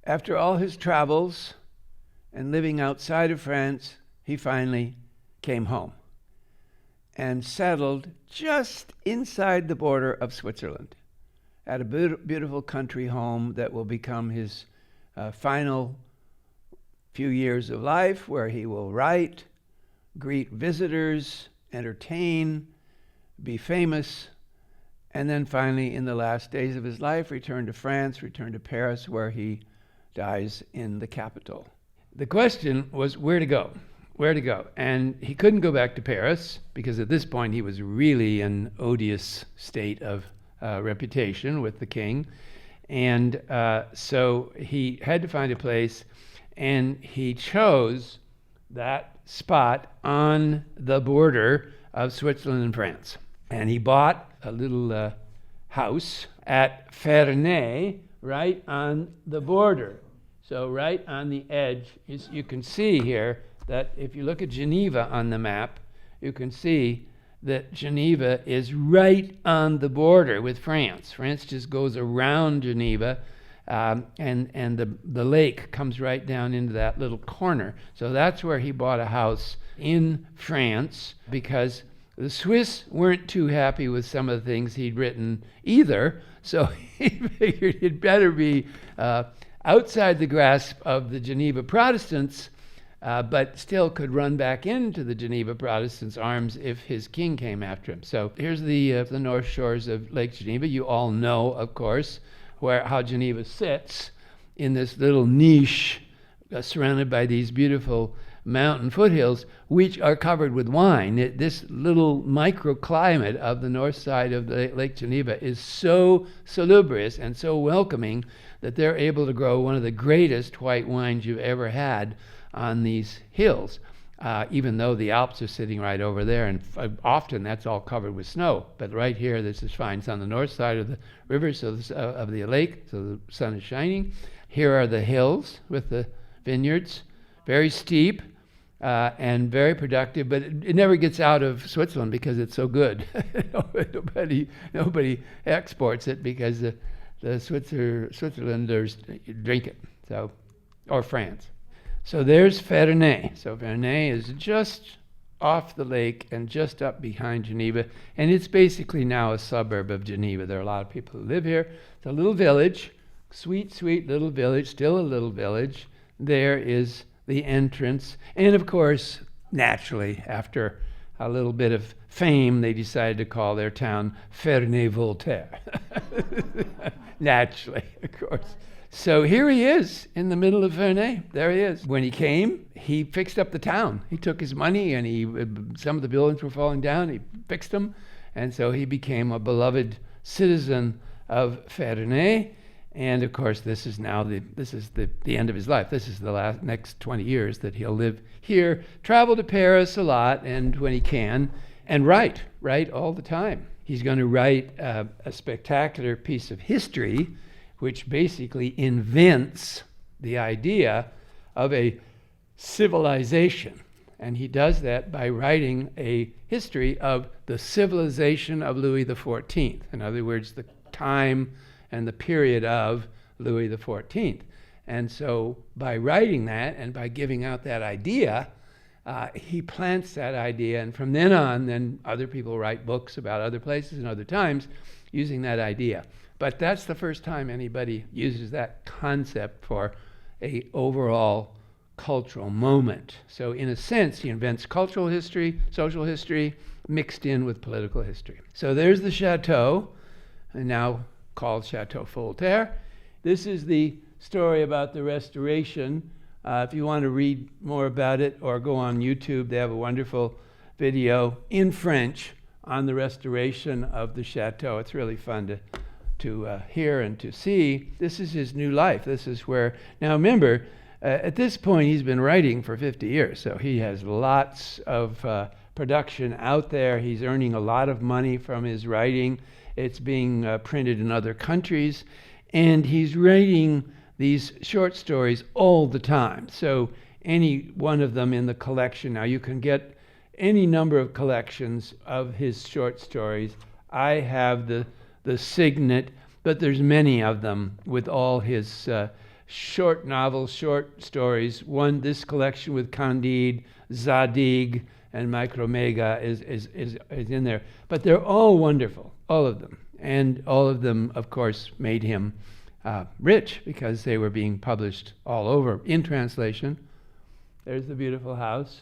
After all his travels and living outside of France, he finally came home and settled just inside the border of Switzerland at a beautiful country home that will become his final few years of life, where he will write, greet visitors, entertain, be famous, and then finally, in the last days of his life, return to France, return to Paris, where he dies in the capital. The question was where to go. Where to go? And he couldn't go back to Paris because at this point he was really in odious state of reputation with the king. And so he had to find a place, and he chose that spot on the border of Switzerland and France. And he bought a little house at Ferney, right on the border. So right on the edge, you can see here that if you look at Geneva on the map, you can see that Geneva is right on the border with France. France just goes around Geneva, and the lake comes right down into that little corner. So that's where he bought a house in France, because the Swiss weren't too happy with some of the things he'd written either. So he figured it better be outside the grasp of the Geneva Protestants, but still could run back into the Geneva Protestants' arms if his king came after him. So here's the north shores of Lake Geneva. You all know, of course, how Geneva sits in this little niche surrounded by these beautiful mountain foothills, which are covered with wine. This little microclimate of the north side of the Lake Geneva is so salubrious and so welcoming that they're able to grow one of the greatest white wines you've ever had on these hills, even though the Alps are sitting right over there, and often that's all covered with snow. But right here, this is fine. It's on the north side of the river, of the lake, so the sun is shining. Here are the hills with the vineyards, very steep, and very productive, but it never gets out of Switzerland because it's so good. Nobody exports it because the Switzerlanders drink it, or France. So there's Ferney. So Ferney is just off the lake and just up behind Geneva, and it's basically now a suburb of Geneva. There are a lot of people who live here. It's a little village, sweet, sweet little village, still a little village. There is the entrance. And of course, naturally, after a little bit of fame, they decided to call their town Ferney Voltaire. Naturally, of course. So here he is in the middle of Ferney. There he is. When he came, he fixed up the town. He took his money, and some of the buildings were falling down. He fixed them. And so he became a beloved citizen of Ferney. And of course, this is the end of his life. This is the next 20 years that he'll live here, travel to Paris a lot, and when he can, and write all the time. He's going to write a spectacular piece of history, which basically invents the idea of a civilization. And he does that by writing a history of the civilization of Louis XIV. In other words, the time and the period of Louis XIV. And so by writing that and by giving out that idea, he plants that idea, and from then on, then other people write books about other places and other times using that idea. But that's the first time anybody uses that concept for a overall cultural moment. So in a sense, he invents cultural history, social history, mixed in with political history. So there's the chateau, and now called Chateau Voltaire. This is the story about the restoration. If you want to read more about it or go on YouTube, they have a wonderful video in French on the restoration of the chateau. It's really fun to hear and to see. This is his new life. This is where, now remember, at this point he's been writing for 50 years, so he has lots of production out there. He's earning a lot of money from his writing. It's being printed in other countries, and he's writing these short stories all the time. So any one of them in the collection, now you can get any number of collections of his short stories. I have the signet, but there's many of them with all his short novels, short stories. This collection with Candide, Zadig, and Micromega is in there. But they're all wonderful, all of them. And all of them, of course, made him rich because they were being published all over in translation. There's the beautiful house.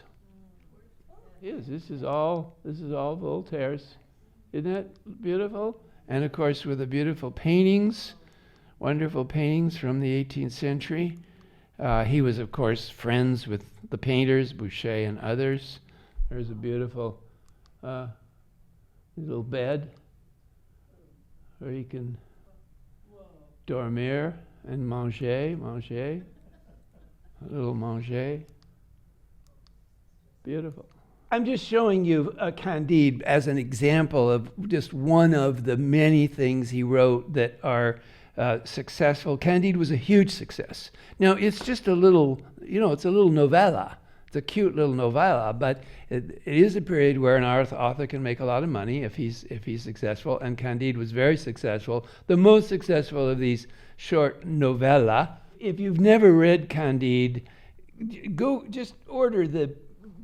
Yes, this is all Voltaire's. Isn't that beautiful? And of course, with the beautiful paintings, wonderful paintings from the 18th century. He was, of course, friends with the painters, Boucher and others. There's a beautiful little bed where you can dormir and manger, a little manger. Beautiful. I'm just showing you Candide as an example of just one of the many things he wrote that are successful. Candide was a huge success. Now, it's just a little, it's a little novella. It's a cute little novella, but it is a period where an author can make a lot of money if he's successful, and Candide was very successful, the most successful of these short novella. If you've never read Candide, go just order the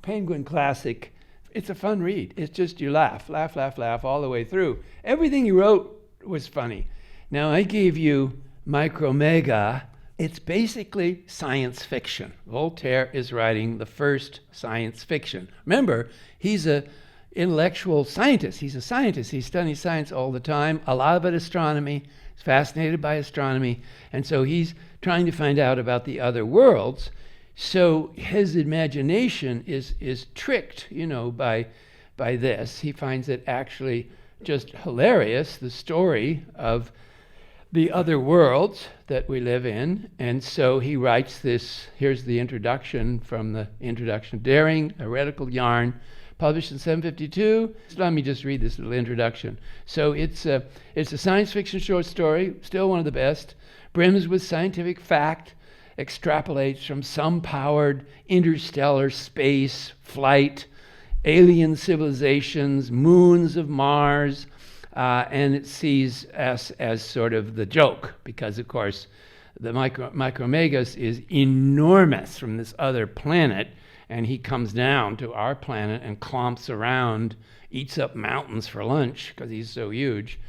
Penguin Classic. It's a fun read. It's just you laugh all the way through. Everything he wrote was funny. Now, I gave you Micromega. It's basically science fiction. Voltaire is writing the first science fiction. Remember, he's an intellectual scientist. He's a scientist. He studies science all the time, a lot of it astronomy. He's fascinated by astronomy. And so he's trying to find out about the other worlds. So his imagination is tricked, by this. He finds it actually just hilarious, the story of the other worlds that we live in. And so he writes this. Here's the introduction from the introduction. Daring, heretical yarn, published in 752. So let me just read this little introduction. So it's a science fiction short story, still one of the best, brims with scientific fact, extrapolates from some powered interstellar space flight, alien civilizations, moons of Mars, and it sees us as sort of the joke, because of course the Micromegas is enormous from this other planet, and he comes down to our planet and clomps around, eats up mountains for lunch because he's so huge.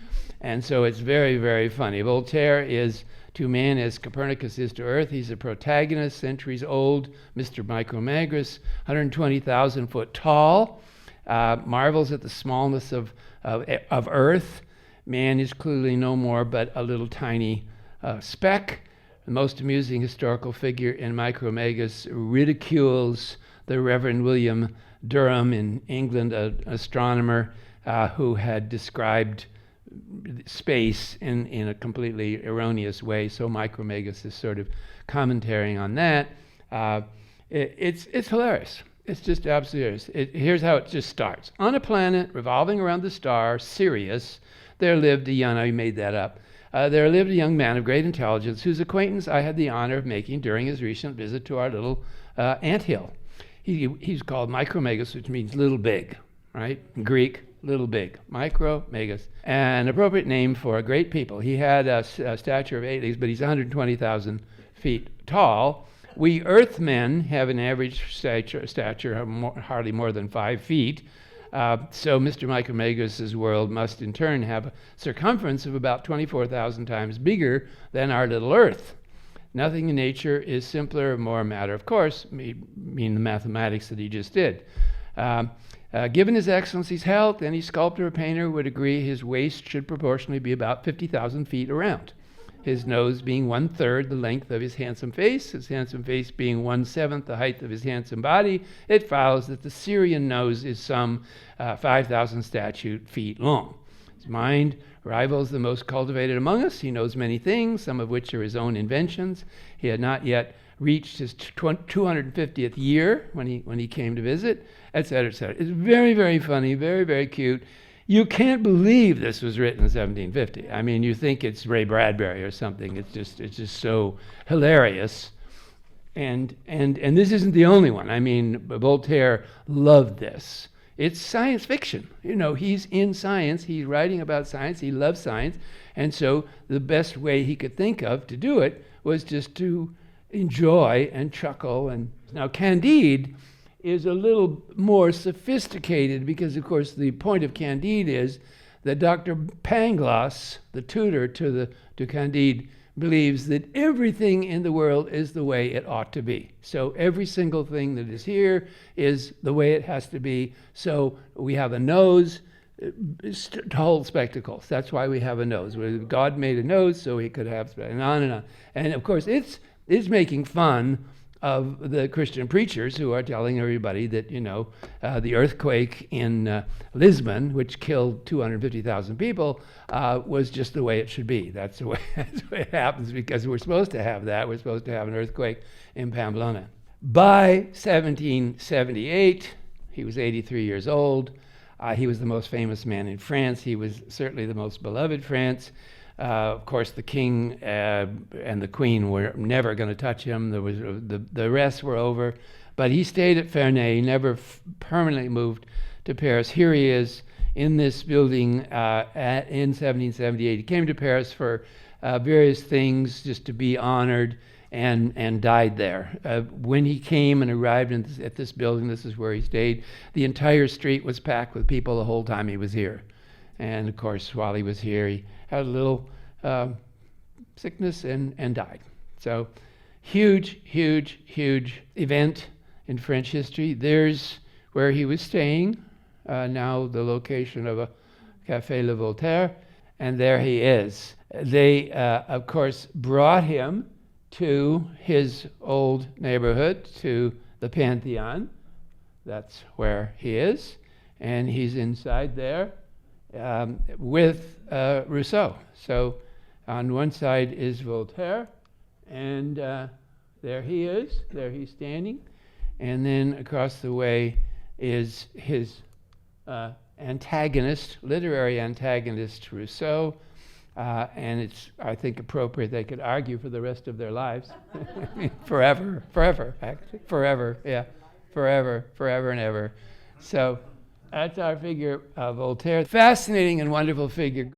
And so it's very, very funny. Voltaire is to man as Copernicus is to Earth. He's a protagonist, centuries old, Mr. Micromegas, 120,000 foot tall, marvels at the smallness of Earth. Man is clearly no more but a little tiny speck. The most amusing historical figure in Micromegas ridicules the Reverend William Durham in England, an astronomer who had described space in a completely erroneous way. So Micromegas is sort of commentating on that. It's hilarious. It's just absolutely hilarious. Here's how it just starts. On a planet revolving around the star Sirius, there lived a young, I made that up, there lived a young man of great intelligence whose acquaintance I had the honor of making during his recent visit to our little anthill. He's called Micromegas, which means little big, right? In Greek, little big. Micromegas. An appropriate name for a great people. He had a stature of 8 leagues, but he's 120,000 feet tall. We Earthmen have an average stature of hardly more than 5 feet. So Mr. Micromegas' world must in turn have a circumference of about 24,000 times bigger than our little Earth. Nothing in nature is simpler or more a matter of course, mean the mathematics that he just did. Given His Excellency's health, any sculptor or painter would agree his waist should proportionally be about 50,000 feet around. His nose being 1/3 the length of his handsome face being 1/7 the height of his handsome body, it follows that the Syrian nose is some 5,000 statute feet long. His mind rivals the most cultivated among us. He knows many things, some of which are his own inventions. He had not yet reached his 250th year when he came to visit, etc., etc. It's very, very funny, very, very cute. You can't believe this was written in 1750. I mean, you think it's Ray Bradbury or something. It's just so hilarious. And this isn't the only one. I mean, Voltaire loved this. It's science fiction. He's in science. He's writing about science. He loves science. And so the best way he could think of to do it was just to enjoy and chuckle. And now Candide is a little more sophisticated because, of course, the point of Candide is that Dr. Pangloss, the tutor to Candide, believes that everything in the world is the way it ought to be. So every single thing that is here is the way it has to be. So we have a nose to hold spectacles. That's why we have a nose. God made a nose so he could have, and on and on. And of course, it's making fun of the Christian preachers who are telling everybody that, the earthquake in Lisbon, which killed 250,000 people, was just the way it should be. That's the way it happens, because we're supposed to have that. We're supposed to have an earthquake in Pamplona. By 1778, he was 83 years old. He was the most famous man in France. He was certainly the most beloved France. Of course, the king and the queen were never going to touch him. There was the rest were over, but he stayed at Ferney. He never permanently moved to Paris. Here he is in this building in 1778. He came to Paris for various things, just to be honored, and died there. When he came and arrived at this building, this is where he stayed. The entire street was packed with people the whole time he was here. And of course, while he was here, he had a little sickness and died. So huge, huge, huge event in French history. There's where he was staying, now the location of a Café Le Voltaire, and there he is. They, of course, brought him to his old neighborhood, to the Pantheon. That's where he is, and he's inside there with Rousseau. So on one side is Voltaire, and there he is, there he's standing, and then across the way is his antagonist, literary antagonist, Rousseau, and it's, I think, appropriate they could argue for the rest of their lives. forever, actually, forever and ever. So that's our figure, Voltaire. Fascinating and wonderful figure.